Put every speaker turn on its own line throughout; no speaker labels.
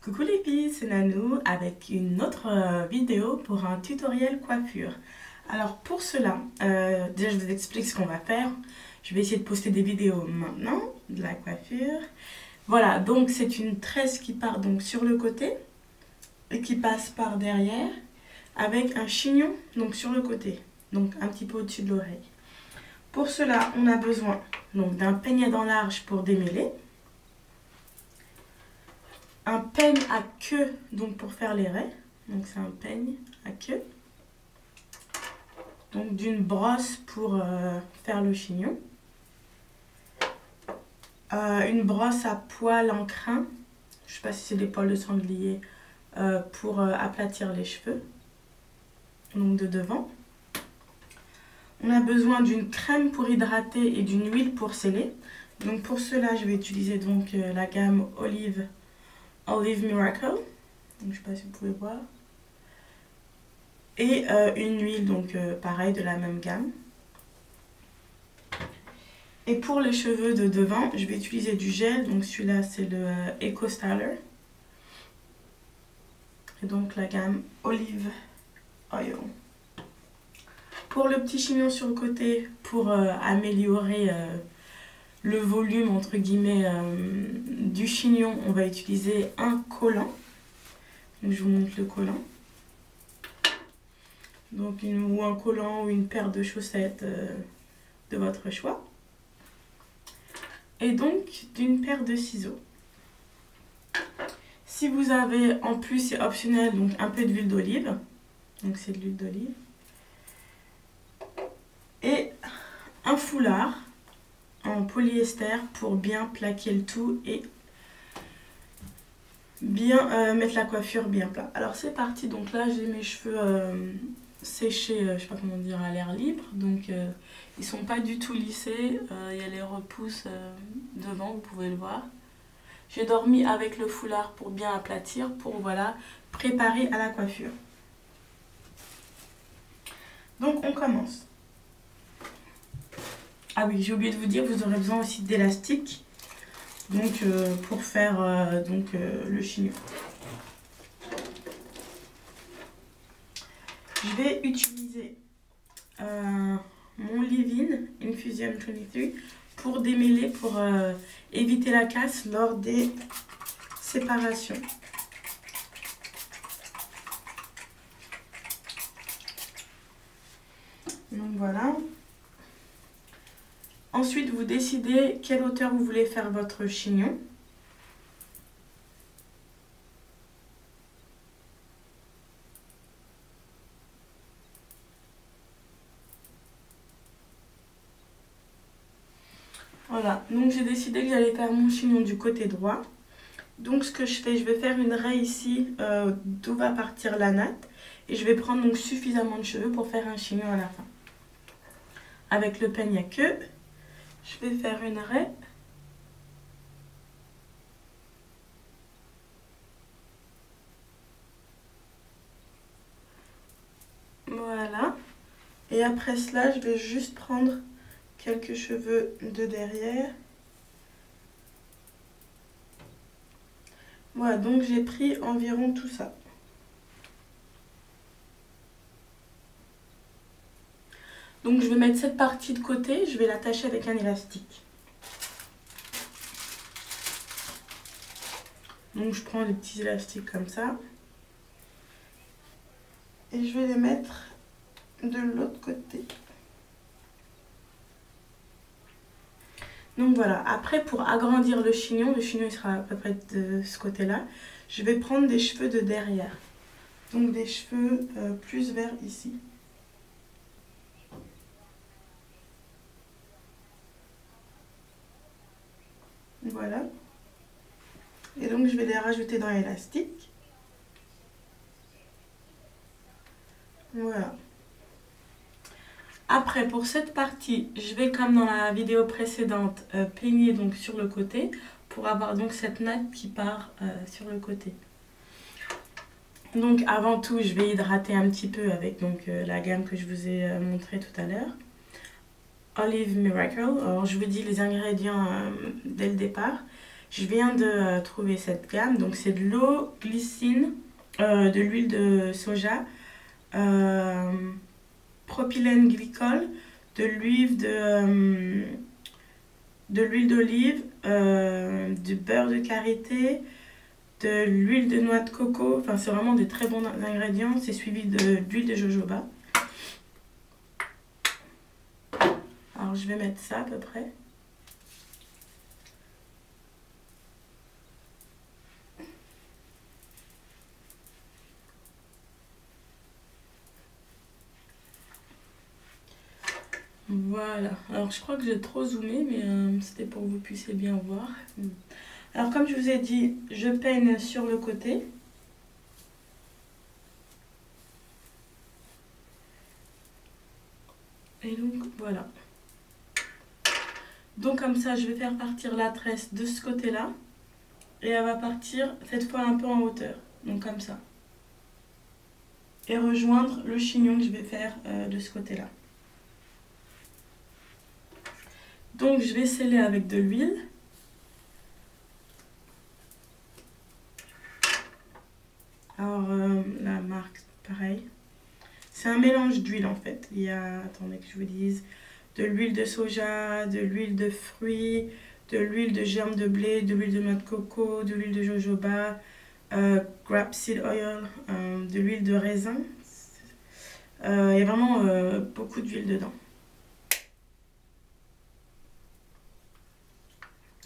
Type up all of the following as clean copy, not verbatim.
Coucou les filles, c'est Nanou avec une autre vidéo pour un tutoriel coiffure. Alors pour cela, déjà je vous explique ce qu'on va faire. Je vais essayer de poster des vidéos maintenant de la coiffure. Voilà, donc c'est une tresse qui part donc sur le côté et qui passe par derrière avec un chignon donc sur le côté, donc un petit peu au-dessus de l'oreille. Pour cela, on a besoin donc d'un peigne à dents large pour démêler. Un peigne à queue donc pour faire les raies, donc c'est un peigne à queue, donc d'une brosse pour faire le chignon, une brosse à poils en crin, je sais pas si c'est des poils de sanglier, pour aplatir les cheveux, donc de devant. On a besoin d'une crème pour hydrater et d'une huile pour sceller. Donc pour cela je vais utiliser donc la gamme Olive Miracle, donc, je sais pas si vous pouvez voir, et une huile donc pareil de la même gamme. Et pour les cheveux de devant, je vais utiliser du gel, donc celui-là c'est le Eco Styler, et donc la gamme Olive Oil. Pour le petit chignon sur le côté, pour améliorer le volume entre guillemets du chignon, on va utiliser un collant. Donc je vous montre le collant. Donc ou un collant ou une paire de chaussettes de votre choix. Et donc d'une paire de ciseaux. Si vous avez en plus, c'est optionnel, donc un peu d'huile d'olive. Donc c'est de l'huile d'olive. Et un foulard en polyester pour bien plaquer le tout et bien mettre la coiffure bien plat. Alors c'est parti, donc là j'ai mes cheveux séchés, je sais pas comment dire, à l'air libre, donc ils sont pas du tout lissés, il y a les repousses devant, vous pouvez le voir. J'ai dormi avec le foulard pour bien aplatir, pour voilà, préparer à la coiffure. Donc on commence. Ah oui, j'ai oublié de vous dire, vous aurez besoin aussi d'élastique, donc pour faire le chignon. Je vais utiliser mon Leave-In Infusion 23 pour démêler, pour éviter la casse lors des séparations. Donc voilà. Ensuite, vous décidez quelle hauteur vous voulez faire votre chignon. Voilà, donc j'ai décidé que j'allais faire mon chignon du côté droit. Donc ce que je fais, je vais faire une raie ici d'où va partir la natte. Et je vais prendre donc suffisamment de cheveux pour faire un chignon à la fin. Avec le peigne à queue, je vais faire une raie. Voilà. Et après cela, je vais juste prendre quelques cheveux de derrière. Voilà, donc j'ai pris environ tout ça. Donc je vais mettre cette partie de côté, je vais l'attacher avec un élastique. Donc je prends les petits élastiques comme ça. Et je vais les mettre de l'autre côté. Donc voilà, après pour agrandir le chignon il sera à peu près de ce côté-là, je vais prendre des cheveux de derrière. Donc des cheveux plus vers ici. Voilà. Et donc je vais les rajouter dans l'élastique. Voilà. Après, pour cette partie, je vais, comme dans la vidéo précédente, peigner donc sur le côté pour avoir donc cette natte qui part sur le côté. Donc avant tout, je vais hydrater un petit peu avec donc la gamme que je vous ai montré tout à l'heure. Olive Miracle. Alors je vous dis les ingrédients dès le départ. Je viens de trouver cette gamme, donc c'est de l'eau glycine, de l'huile de soja, propylène glycol, de l'huile d'olive, du beurre de karité, de l'huile de noix de coco. Enfin, c'est vraiment des très bons ingrédients. C'est suivi d'huile de jojoba. Alors, je vais mettre ça à peu près. Voilà, alors je crois que j'ai trop zoomé, mais c'était pour que vous puissiez bien voir. Alors comme je vous ai dit, je peigne sur le côté. Et donc voilà. Donc comme ça, je vais faire partir la tresse de ce côté-là. Et elle va partir cette fois un peu en hauteur. Donc comme ça. Et rejoindre le chignon que je vais faire de ce côté-là. Donc je vais sceller avec de l'huile. Alors la marque, pareil. C'est un mélange d'huile en fait. Il y a, attendez que je vous dise, de l'huile de soja, de l'huile de fruits, de l'huile de germe de blé, de l'huile de noix de coco, de l'huile de jojoba, grapeseed oil, de l'huile de raisin. Il y a vraiment beaucoup d'huile dedans.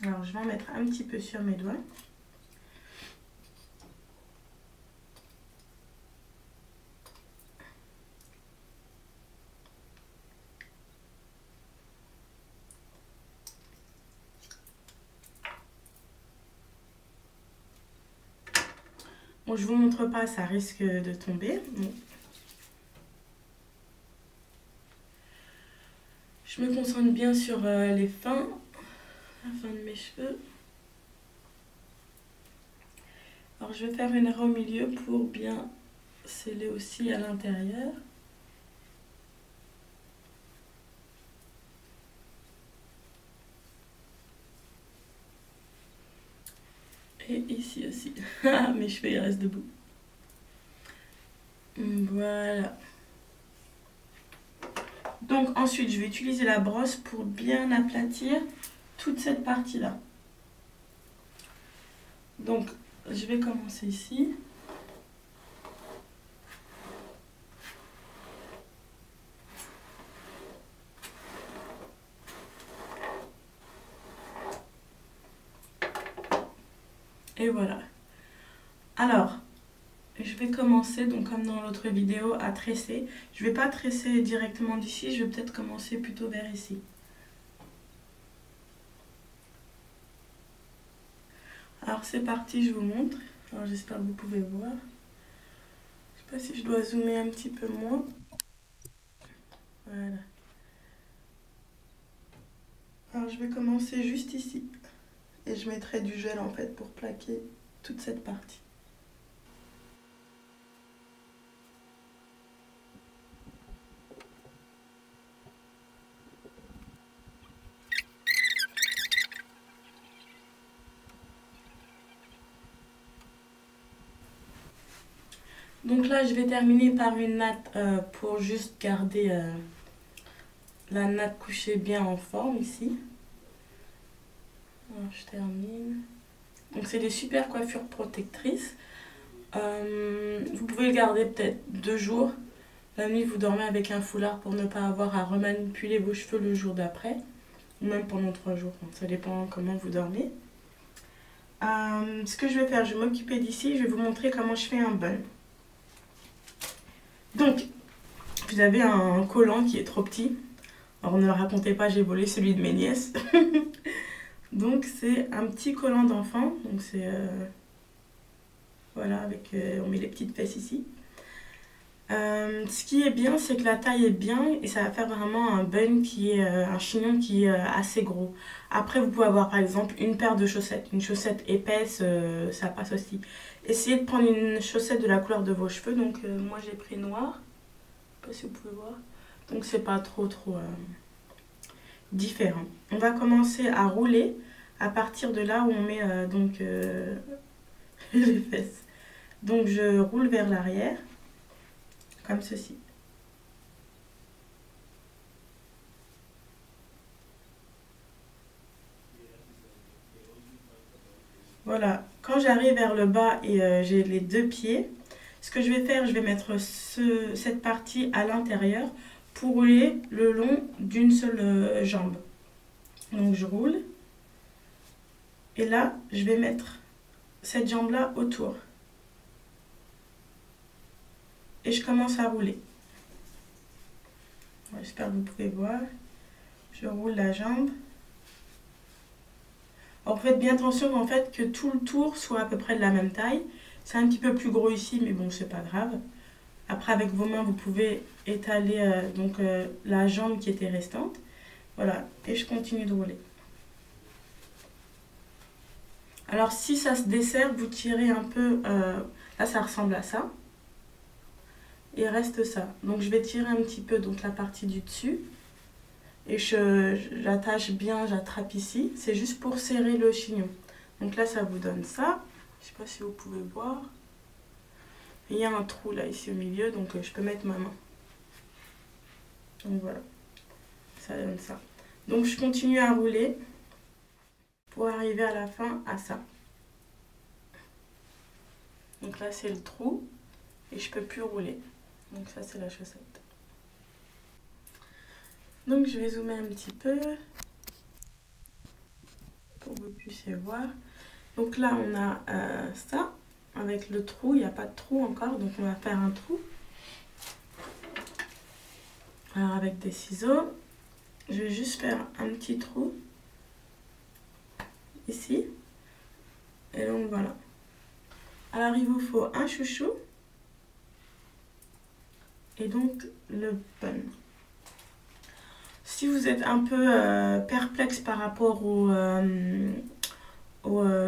Alors je vais en mettre un petit peu sur mes doigts. Bon, je vous montre pas, ça risque de tomber. Bon. Je me concentre bien sur les fins, la fin de mes cheveux. Alors je vais faire une raie au milieu pour bien sceller aussi à l'intérieur. Et ici aussi. Mes cheveux ils restent debout. Voilà. Donc ensuite je vais utiliser la brosse pour bien aplatir toute cette partie-là. Donc je vais commencer ici. Et voilà. Alors, je vais commencer, donc comme dans l'autre vidéo, à tresser. Je ne vais pas tresser directement d'ici, je vais peut-être commencer plutôt vers ici. Alors c'est parti, je vous montre. Alors j'espère que vous pouvez voir. Je ne sais pas si je dois zoomer un petit peu moins. Voilà. Alors je vais commencer juste ici. Et je mettrai du gel en fait pour plaquer toute cette partie. Donc là je vais terminer par une natte pour juste garder la natte couchée bien en forme ici. Alors, je termine. Donc c'est des super coiffures protectrices. Vous pouvez le garder peut-être 2 jours. La nuit vous dormez avec un foulard pour ne pas avoir à remanipuler vos cheveux le jour d'après. Ou même pendant 3 jours. Donc, ça dépend comment vous dormez. Ce que je vais faire, je vais m'occuper d'ici. Je vais vous montrer comment je fais un bun. Donc vous avez un collant qui est trop petit. Alors ne le racontez pas, j'ai volé celui de mes nièces. Donc c'est un petit collant d'enfant. Donc c'est voilà, avec on met les petites fesses ici. Ce qui est bien, c'est que la taille est bien et ça va faire vraiment un bun qui est un chignon qui est assez gros. Après vous pouvez avoir par exemple une paire de chaussettes, une chaussette épaisse, ça passe aussi. Essayez de prendre une chaussette de la couleur de vos cheveux. Donc moi j'ai pris noir, je sais pas si vous pouvez voir. Donc c'est pas trop différent. On va commencer à rouler à partir de là où on met les fesses. Donc je roule vers l'arrière, comme ceci. Voilà, quand j'arrive vers le bas et j'ai les deux pieds, ce que je vais faire, je vais mettre cette partie à l'intérieur pour rouler le long d'une seule jambe. Donc je roule. Et là, je vais mettre cette jambe-là autour. Et je commence à rouler. J'espère que vous pouvez voir. Je roule la jambe. Alors faites bien attention en fait que tout le tour soit à peu près de la même taille. C'est un petit peu plus gros ici, mais bon, c'est pas grave. Après, avec vos mains, vous pouvez étaler la jambe qui était restante. Voilà, et je continue de rouler. Alors si ça se dessert, vous tirez un peu, là ça ressemble à ça. Et reste ça. Donc je vais tirer un petit peu donc la partie du dessus. Et j'attache bien, j'attrape ici. C'est juste pour serrer le chignon. Donc là ça vous donne ça. Je sais pas si vous pouvez voir. Et il y a un trou là ici au milieu, donc je peux mettre ma main. Donc voilà, ça donne ça. Donc je continue à rouler pour arriver à la fin à ça. Donc là c'est le trou et je peux plus rouler. Donc ça c'est la chaussette. Donc je vais zoomer un petit peu pour que vous puissiez voir. Donc là on a ça avec le trou, il n'y a pas de trou encore, donc on va faire un trou. Alors avec des ciseaux, je vais juste faire un petit trou ici. Et donc voilà. Alors il vous faut un chouchou et donc le bun. Si vous êtes un peu perplexe par rapport au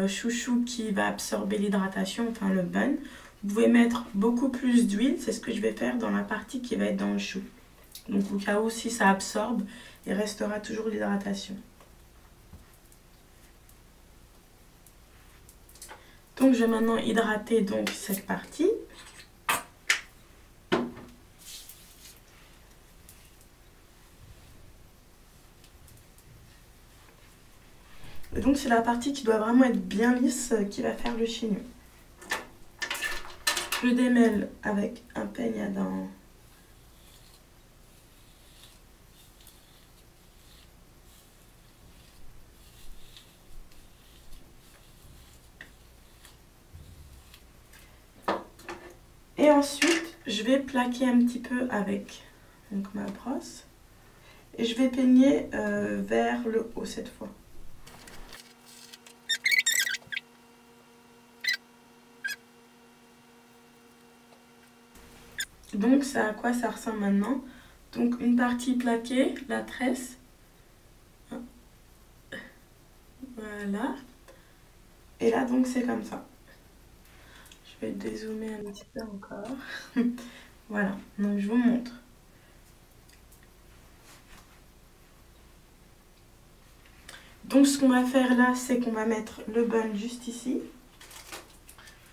chouchou qui va absorber l'hydratation, enfin le bun, vous pouvez mettre beaucoup plus d'huile. C'est ce que je vais faire dans la partie qui va être dans le chou. Donc au cas où si ça absorbe, il restera toujours l'hydratation. Donc je vais maintenant hydrater donc cette partie. Et donc c'est la partie qui doit vraiment être bien lisse qui va faire le chignon. Je démêle avec un peigne à dents. Et ensuite, je vais plaquer un petit peu avec donc, ma brosse. Et je vais peigner vers le haut cette fois. Donc, ça à quoi ça ressemble maintenant? Donc, une partie plaquée, la tresse. Voilà. Et là, donc, c'est comme ça. Je vais dézoomer un petit peu encore. Voilà, donc je vous montre. Donc ce qu'on va faire là, c'est qu'on va mettre le bun juste ici.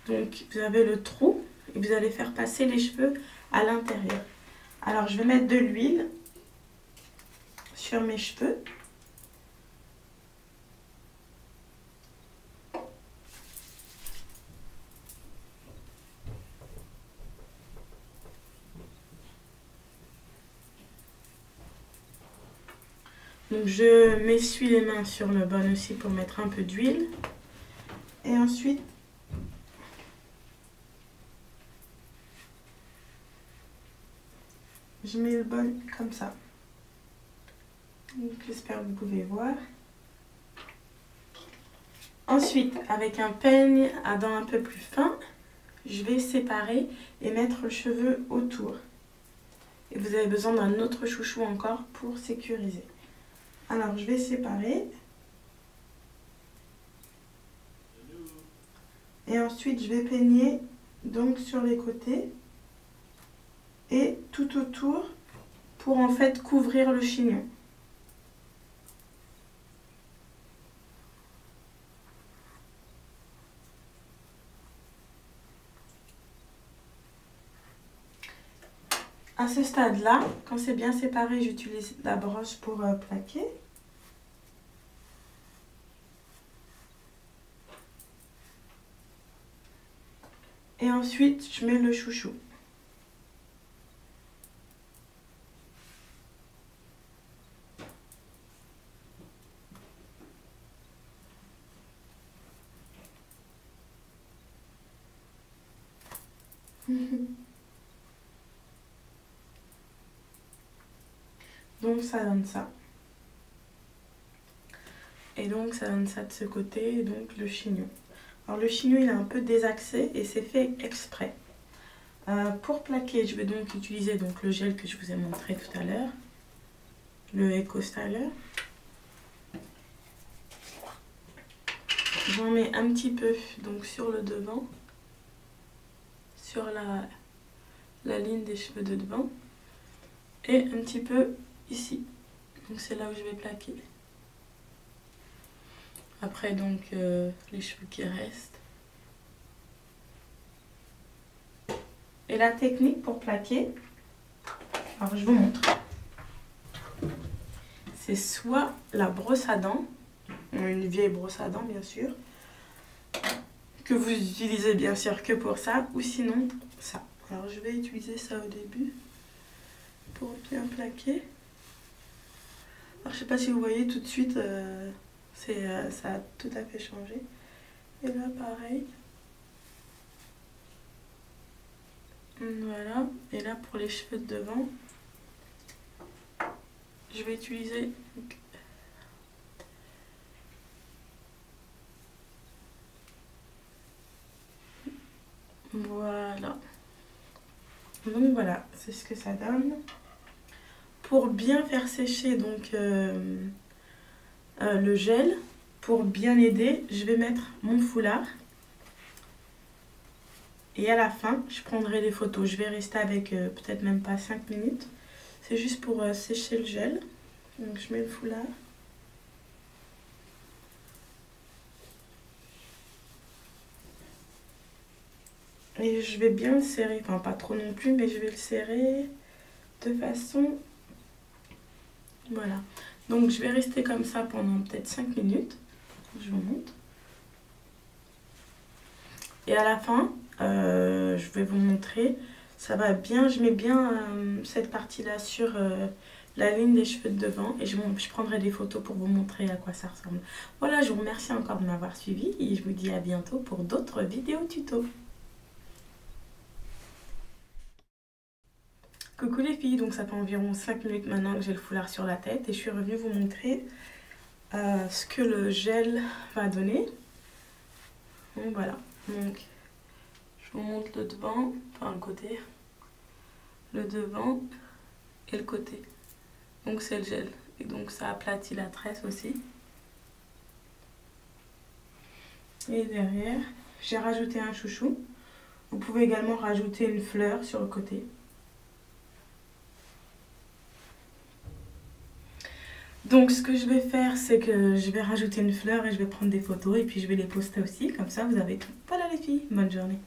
Donc vous avez le trou et vous allez faire passer les cheveux à l'intérieur. Alors je vais mettre de l'huile sur mes cheveux. Donc je m'essuie les mains sur le bun aussi pour mettre un peu d'huile. Et ensuite, je mets le bun comme ça. J'espère que vous pouvez voir. Ensuite, avec un peigne à dents un peu plus fin, je vais séparer et mettre le cheveu autour. Et vous avez besoin d'un autre chouchou encore pour sécuriser. Alors, je vais séparer. Et ensuite, je vais peigner donc sur les côtés et tout autour pour en fait couvrir le chignon. À ce stade-là, quand c'est bien séparé, j'utilise la brosse pour plaquer. Et ensuite, je mets le chouchou. Donc ça donne ça. Et donc ça donne ça de ce côté, et donc le chignon. Alors le chignon il est un peu désaxé et c'est fait exprès. Pour plaquer, je vais donc utiliser donc le gel que je vous ai montré tout à l'heure. Le Eco Styler. J'en mets un petit peu donc sur le devant. Sur la ligne des cheveux de devant. Et un petit peu ici. Donc c'est là où je vais plaquer. Après donc les cheveux qui restent. Et la technique pour plaquer, alors je vous montre. C'est soit la brosse à dents, une vieille brosse à dents bien sûr, que vous utilisez bien sûr que pour ça, ou sinon ça. Alors je vais utiliser ça au début pour bien plaquer. Alors je sais pas si vous voyez tout de suite, ça a tout à fait changé. Et là pareil. Voilà. Et là pour les cheveux de devant, je vais utiliser voilà. Donc voilà, c'est ce que ça donne. Pour bien faire sécher donc le gel, pour bien l'aider, je vais mettre mon foulard. Et à la fin, je prendrai des photos. Je vais rester avec peut-être même pas 5 minutes. C'est juste pour sécher le gel. Donc je mets le foulard. Et je vais bien le serrer. Enfin pas trop non plus, mais je vais le serrer de façon... Voilà. Donc je vais rester comme ça pendant peut-être 5 minutes. Je vous montre. Et à la fin, je vais vous montrer. Ça va bien, je mets bien cette partie-là sur la ligne des cheveux de devant. Et je prendrai des photos pour vous montrer à quoi ça ressemble. Voilà, je vous remercie encore de m'avoir suivi. Et je vous dis à bientôt pour d'autres vidéos tuto. Coucou les filles, donc ça fait environ 5 minutes maintenant que j'ai le foulard sur la tête. Et je suis revenue vous montrer ce que le gel va donner. Donc voilà. Donc, je vous montre le devant, enfin le côté, le devant et le côté. Donc c'est le gel. Et donc ça aplatit la tresse aussi. Et derrière, j'ai rajouté un chouchou. Vous pouvez également rajouter une fleur sur le côté. Donc ce que je vais faire, c'est que je vais rajouter une fleur et je vais prendre des photos et puis je vais les poster aussi. Comme ça, vous avez tout. Voilà les filles, bonne journée.